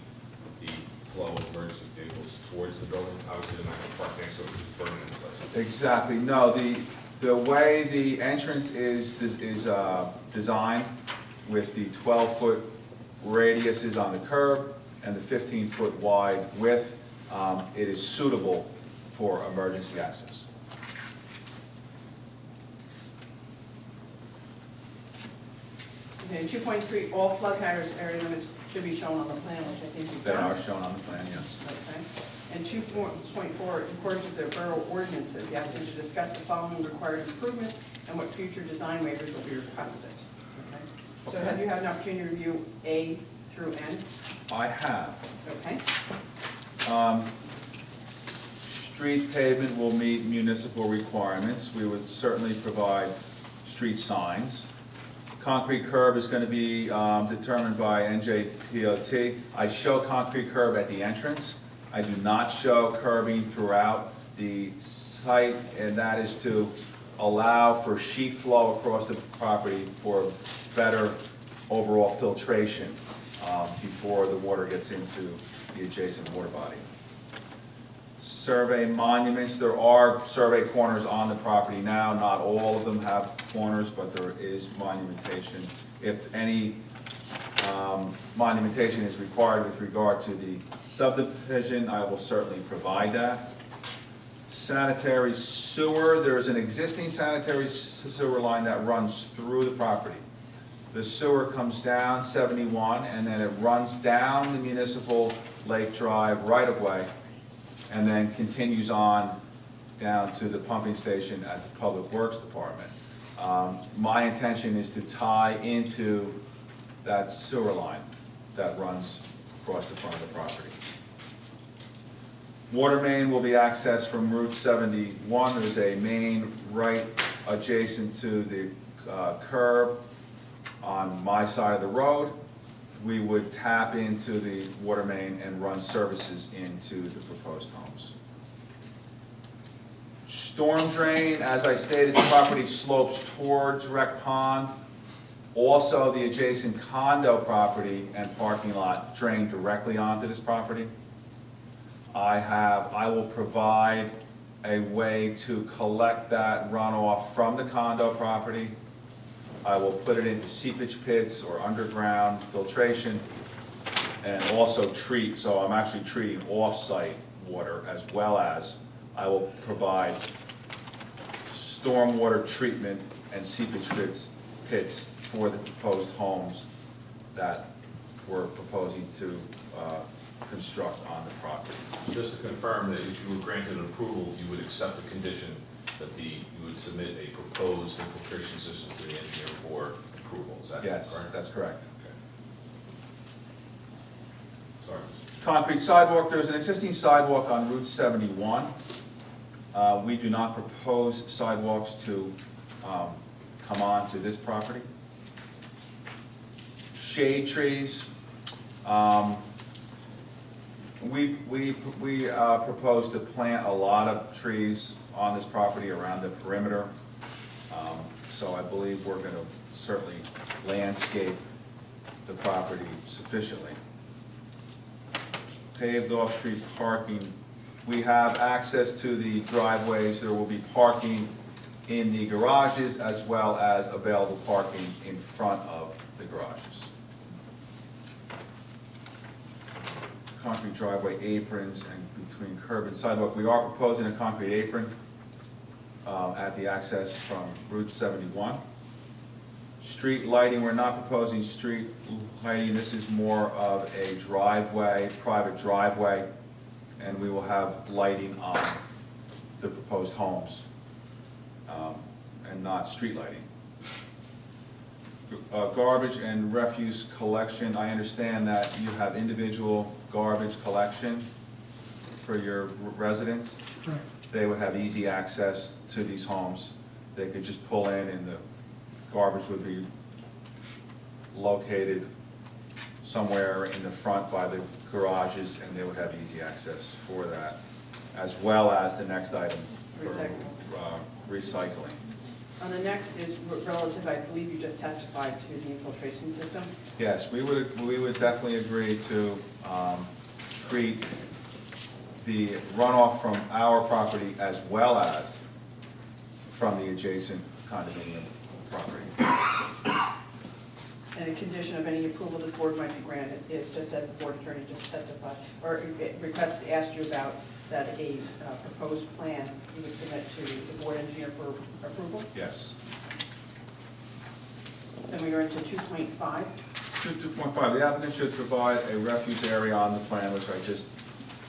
the flow of emergency vehicles towards the building? Obviously, they're not going to park next to it because it's burning in place. Exactly. No, the way the entrance is designed with the 12-foot radiuses on the curb and the 15-foot wide width, it is suitable for emergency access. Okay, 2.3, all flood tires area limits should be shown on the plan, which I think you've They done. are shown on the plan, yes. Okay. And 2.4, in accordance with the borough ordinances, the applicant should discuss the following required improvements and what future design waivers will be requested. Okay. So Okay. have you had an opportunity to review A through N? I have. Okay. Street pavement will meet municipal requirements. We would certainly provide street signs. Concrete curb is going to be determined by NJPOT. I show concrete curb at the entrance. I do not show curbing throughout the site, and that is to allow for sheet flow across the property for better overall filtration before the water gets into the adjacent water body. Survey monuments, there are survey corners on the property now. Not all of them have corners, but there is monumentation. If any monumentation is required with regard to the subdivision, I will certainly provide that. Sanitary sewer, there is an existing sanitary sewer line that runs through the property. The sewer comes down 71, and then it runs down the municipal Lake Drive right-of-way, and then continues on down to the pumping station at the Public Works Department. My intention is to tie into that sewer line that runs across the front of the property. Water main will be accessed from Route 71. There's a main right adjacent to the curb on my side of the road. We would tap into the water main and run services into the proposed homes. Storm drain, as I stated, the property slopes towards Rec Pond. Also, the adjacent condo property and parking lot drain directly onto this property. I will provide a way to collect that runoff from the condo property I will put it into seepage pits or underground filtration, and also treat, so I'm actually treating off-site water, as well as I will provide stormwater treatment and seepage pits for the proposed homes that we're proposing to construct on the property. Just to confirm that if you were granted an approval, you would accept the condition that you would submit a proposed infiltration system to the engineer for approval, is that correct? Yes, that's correct. Okay. Sorry. Concrete sidewalk, there's an existing sidewalk on Route 71. We do not propose sidewalks to come on to this property. Shade trees, we propose to plant a lot of trees on this property around the perimeter. So I believe we're going to certainly landscape the property sufficiently. Paved off-street parking, we have access to the driveways. There will be parking in the garages as well as available parking in front of the garages. Concrete driveway aprons and between curb and sidewalk. We are proposing a concrete apron at the access from Route 71. Street lighting, we're not proposing street lighting. This is more of a driveway, private driveway, and we will have lighting on the proposed homes and not street lighting. Garbage and refuse collection, I understand that you have individual garbage collection for your residents. Correct. They would have easy access to these homes. They could just pull in and the garbage would be located somewhere in the front by the garages, and they would have easy access for that, as well as the next item for recycling. The next is relative, I believe you just testified to the infiltration system. Yes, we would definitely agree to treat the runoff from our property as well as from the adjacent condominium property. And a condition of any approval this board might be granted is, just as the board attorney just testified, or asked you about, that a proposed plan you would submit to the board engineer for approval. Yes. So we are into 2.5. 2.5, the applicant should provide a refuse area on the plan, which I just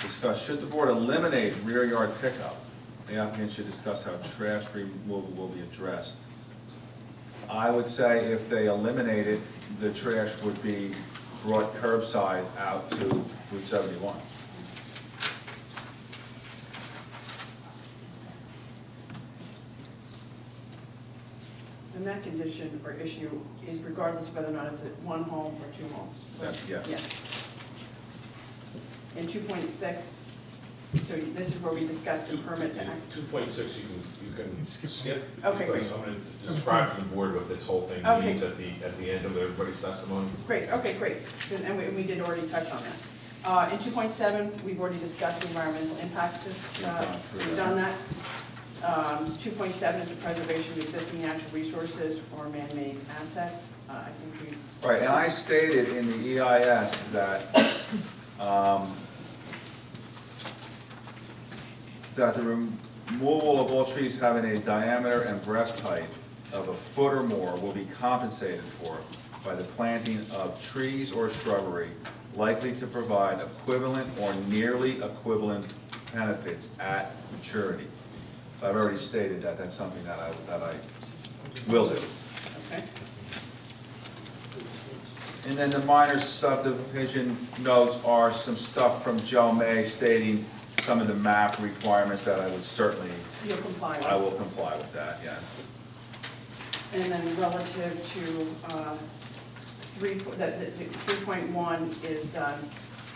discussed. Should the board eliminate rear yard pickup, the applicant should discuss how trash removal will be addressed. I would say if they eliminate it, the trash would be brought curbside out to Route 71. And that condition or issue is regardless of whether or not it's at one home or two homes. Yes. Yeah. In 2.6, so this is where we discussed the permit to act. 2.6, you can skip. Okay, great. Because I'm going to describe to the board what this whole thing Okay. means at the end of everybody's testimony. Great, okay, great. And we did already touch on that. In 2.7, we've already discussed the environmental impacts. We've done that. 2.7 is the preservation of existing natural resources or man-made assets. I think we. Right, and I stated in the EIS that that the removal of all trees having a diameter and breast height of a foot or more will be compensated for by the planting of trees or shrubbery likely to provide equivalent or nearly equivalent benefits at maturity. So I've already stated that that's something that I will do. Okay. And then the minor subdivision notes are some stuff from Joe May stating some of the map requirements that I would certainly, You'll comply with. I will comply with that, yes. And then relative to 3.1 is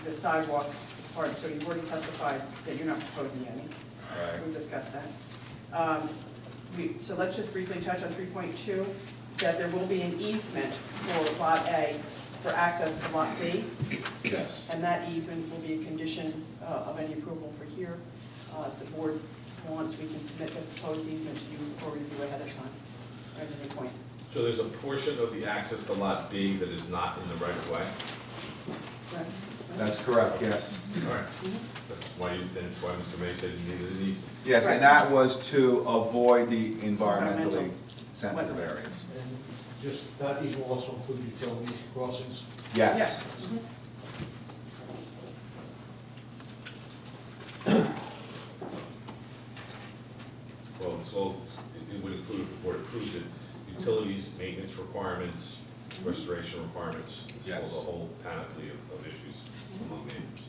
the sidewalk part, so you've already testified that you're not proposing any. Right. We've discussed that. So let's just briefly touch on 3.2, that there will be an easement for Lot A for access to Lot B, Yes. and that easement will be a condition of any approval for here. If the board wants, we can submit the proposed easement to you for review ahead of time, or at any point. So there's a portion of the access to Lot B that is not in the right of way? That's correct, yes. All right. That's why Mr. May said you needed an easement. Yes, Right. and that was to avoid the environmentally Environmental sensitive wetlands. areas. And just, that will also include utilities, crossings. Yes. Well, so it would include, if the board approves it, utilities, maintenance requirements, restoration requirements, so Yes. the whole panoply of issues among neighbors.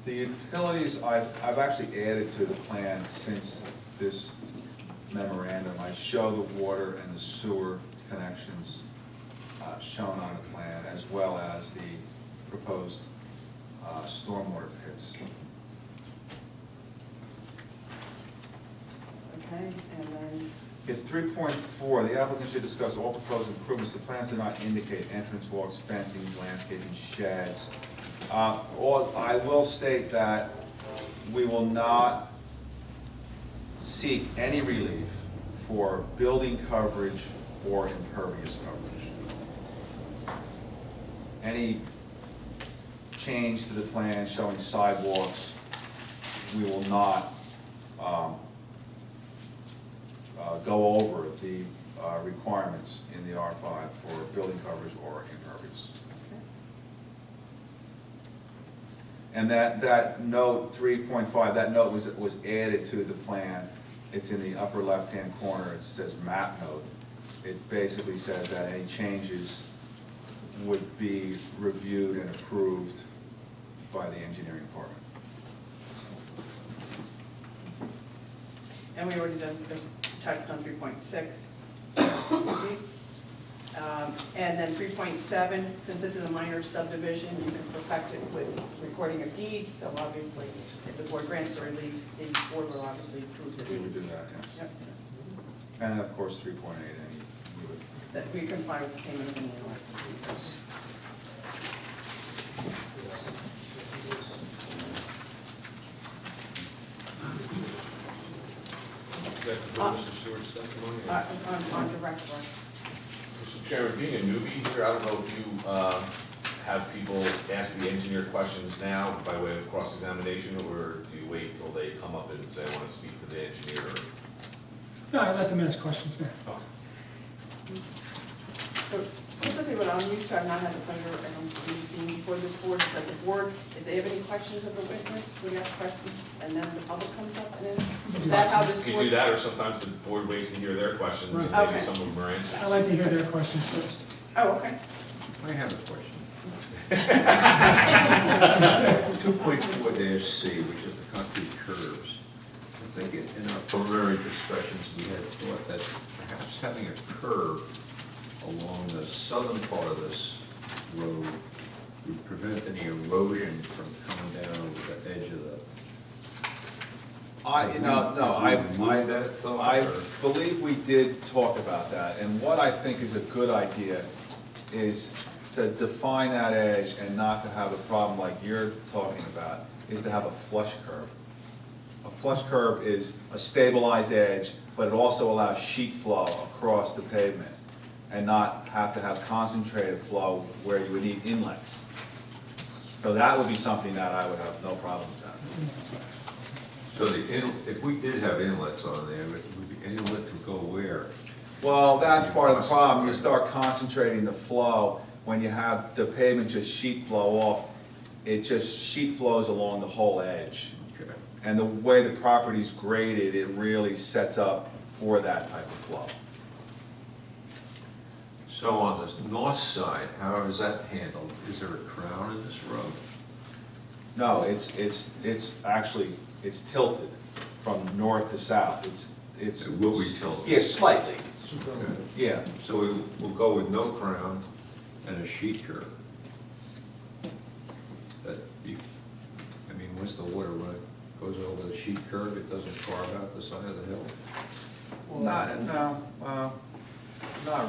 The utilities, I've actually added to the plan since this memorandum. I show the water and the sewer connections shown on the plan, as well as the proposed stormwater pits. Okay, and then, In 3.4, the applicant should discuss all proposed improvements. The plans do not indicate entrance walks, fencing, landscaping, sheds. I will state that we will not seek any relief for building coverage or impervious coverage. Any change to the plan showing sidewalks, we will not go over the requirements in the R5 for building coverage or impervious. And that note, 3.5, that note was added to the plan. It's in the upper left-hand corner. It says map note. It basically says that any changes would be reviewed and approved by the engineering department. and we already done, touched on 3.6. And then 3.7, since this is a minor subdivision, you can perfect it with recording of deeds, so obviously, if the board grants the relief, the board will obviously approve the We would do deeds. that, yes. Yep, And of course, 3.8, we would. that we comply with the payment of the invoice. Mr. Stewart's testimony? On direct work. Mr. Chairman, being a newbie here, I don't know if you have people ask the engineer questions now by way of cross-examination, or do you wait till they come up and say, I want to speak to the engineer? No, I let them ask questions now. So typically what I'm used to, I've not had the pleasure of being before this board, is that the board, if they have any questions of the witness, we ask questions, and then the public comes up and is that how this You board? can do that, or sometimes the board waits to hear their questions, and Right. maybe Okay. some of them are answered. I'd like to hear their questions first. Oh, okay. I have a question. 2.4-C, which is the concrete curves. I think in our preliminary discussions, we had thought that perhaps having a curve along the southern part of this road would prevent any erosion from coming down over the edge of the. I believe we did talk about that, and what I think is a good idea is to define that edge and not to have a problem like you're talking about, is to have a flush curve. A flush curve is a stabilized edge, but it also allows sheet flow across the pavement and not have to have concentrated flow where you would need inlets. So that would be something that I would have no problem with that. So if we did have inlets on there, it would be inlet to go where? Well, that's part of the problem. You start concentrating the flow, when you have the pavement just sheet flow off, it just sheet flows along the whole edge. Okay. And the way the property's graded, it really sets up for that type of flow. So on the north side, how is that handled? Is there a crown in this road? No, it's actually, it's tilted from north to south. It's. It will be tilted? Yeah, slightly, Okay. yeah. So we'll go with no crown and a sheet curve. Once the water goes over the sheet curve, it doesn't carve out the side of the hill? Not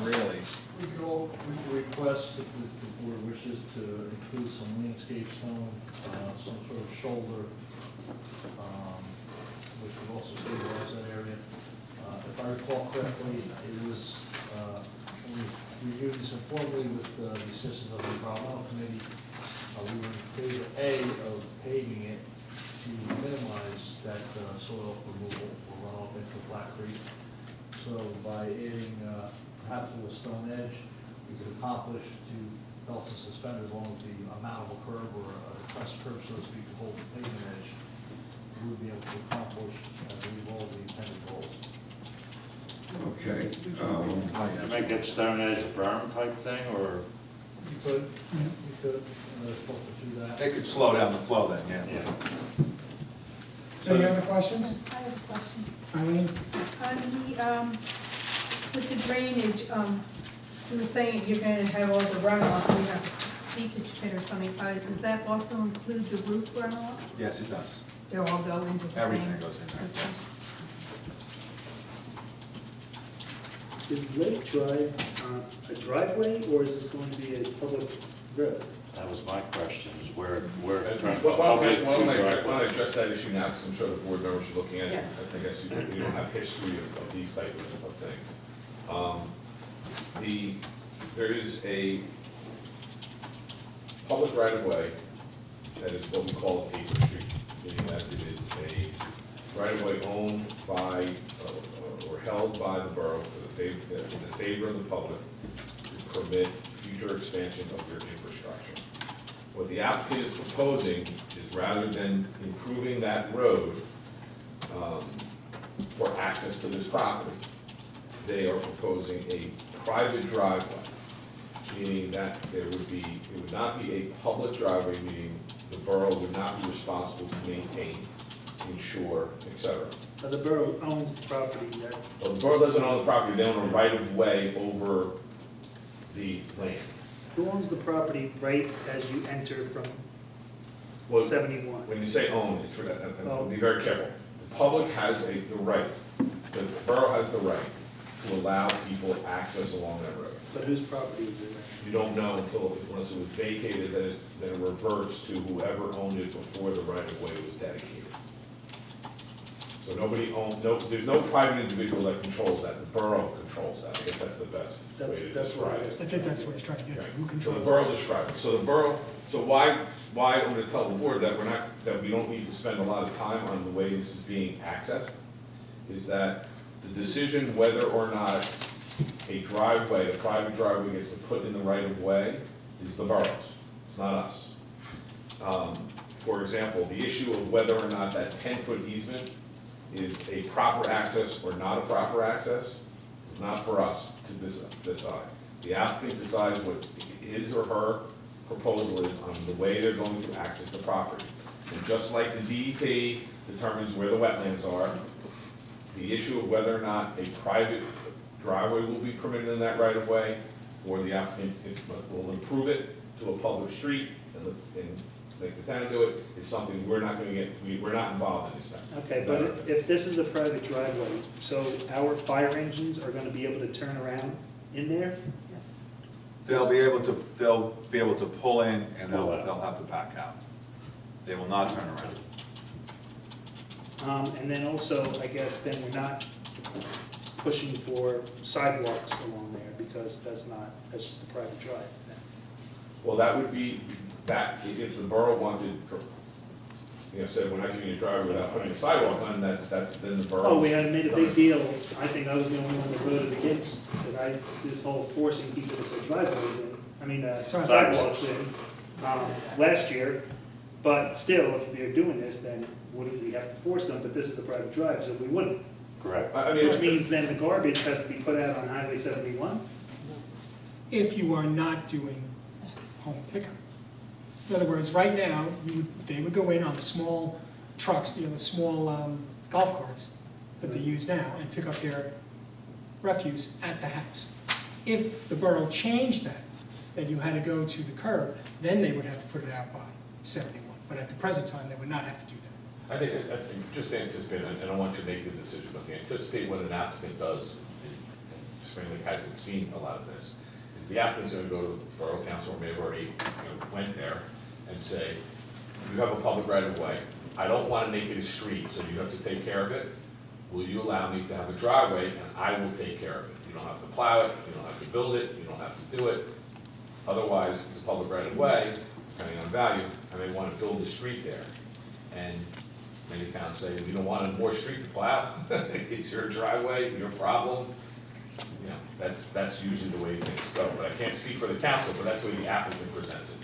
really. We could request if the board wishes to include some landscape stone, some sort of shoulder, which would also stabilize that area. If I recall correctly, it was, we reviewed this informally with the assistance of the environmental committee. We were in favor, A, of paving it to minimize that soil removal or runoff into Black Creek. So by adding perhaps with a stone edge, we could accomplish to belts and suspenders along the mountable curb or a crest curb, so to speak, to hold the pavement edge. We would be able to accomplish, I believe, all the intended goals. Okay. Make that stone as a berm type thing, or? We could, supposed to do that. It could slow down the flow then, yeah. Any other questions? I have a question. Eileen? On the, with the drainage, you were saying you're gonna have all the runoff, you have a seepage pit or something. Does that also include the roof runoff? Yes, it does. They all go into the same Everything goes in there. system? Is Lake Drive a driveway, or is this going to be a public road? That was my question, is where Why public don't I driveway. address that issue now, because I'm sure the board members are looking at it. Yeah. I guess you don't have history of these type of things. There is a public right-of-way that is what we call a paper street, meaning that it is a right-of-way owned by, or held by the borough in the favor of the public to permit future expansion of your infrastructure. What the applicant is proposing is, rather than improving that road for access to this property, they are proposing a private driveway, meaning that it would not be a public driveway, meaning the borough would not be responsible to maintain, insure, etc. The borough owns the property that. Well, the borough doesn't own the property, they own a right-of-way over the land. Who owns the property right as you enter from Well, 71? when you say own, it's for that, and be very careful. The public has the right, the borough has the right to allow people access along that road. But whose property is it? You don't know unless it was vacated, then it reverts to whoever owned it before the right-of-way was dedicated. So nobody owns, there's no private individual that controls that, the borough controls that. I guess that's the best way to That's what describe I it. was. I think that's what he's trying to get to. Who So the controls borough it? describes it. So the borough, so why I'm gonna tell the board that that we don't need to spend a lot of time on the way this is being accessed, is that the decision whether or not a driveway, a private driveway gets to put in the right of way is the borough's, it's not us. For example, the issue of whether or not that 10-foot easement is a proper access or not a proper access is not for us to decide. The applicant decides what his or her proposal is on the way they're going to access the property. And just like the DEP determines where the wetlands are, the issue of whether or not a private driveway will be permitted in that right of way, or the applicant will improve it to a public street and make the town do it, is something we're not gonna get, we're not involved in this thing. Okay, but if this is a private driveway, so our fire engines are gonna be able to turn around in there? Yes. They'll be able to pull in and they'll have to back out. They will not turn around. And then also, I guess, then we're not pushing for sidewalks along there, because that's just a private drive then. Well, that would be, that, if the borough wanted, said, we're not giving you a driveway without putting a sidewalk on, that's then the borough. Oh, we had made a big deal, I think I was the only one that voted against, this whole forcing people to put driveways in, sidewalks in, last year. But still, if they're doing this, then wouldn't we have to force them? But this is a private drive, so we wouldn't. Correct. I mean, Which means then the garbage has to be put out on Highway 71? If you are not doing home pickup. In other words, right now, they would go in on the small trucks, the small golf carts that they use now, and pick up their refuse at the house. If the borough changed that you had to go to the curb, then they would have to put it out by 71. But at the present time, they would not have to do that. I think just to anticipate, and I don't want you to make the decision, but to anticipate what an applicant does, and Spring Lake hasn't seen a lot of this, is the applicant's gonna go to the borough council, or may have already went there, and say, you have a public right of way, I don't wanna make it a street, so you have to take care of it, will you allow me to have a driveway and I will take care of it? You don't have to plow it, you don't have to build it, you don't have to do it. Otherwise, it's a public right of way, depending on value, and they want to build a street there. And many towns say, we don't want more street to plow, it's your driveway, your problem. You know, that's usually the way things go, but I can't speak for the council, but that's the way the applicant presents it.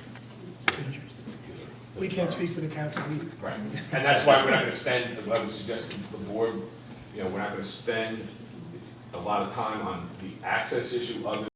We can't speak for the council either. Right, and that's why we're not gonna spend, I would suggest to the board, you know, we're not gonna spend a lot of time on the access issue other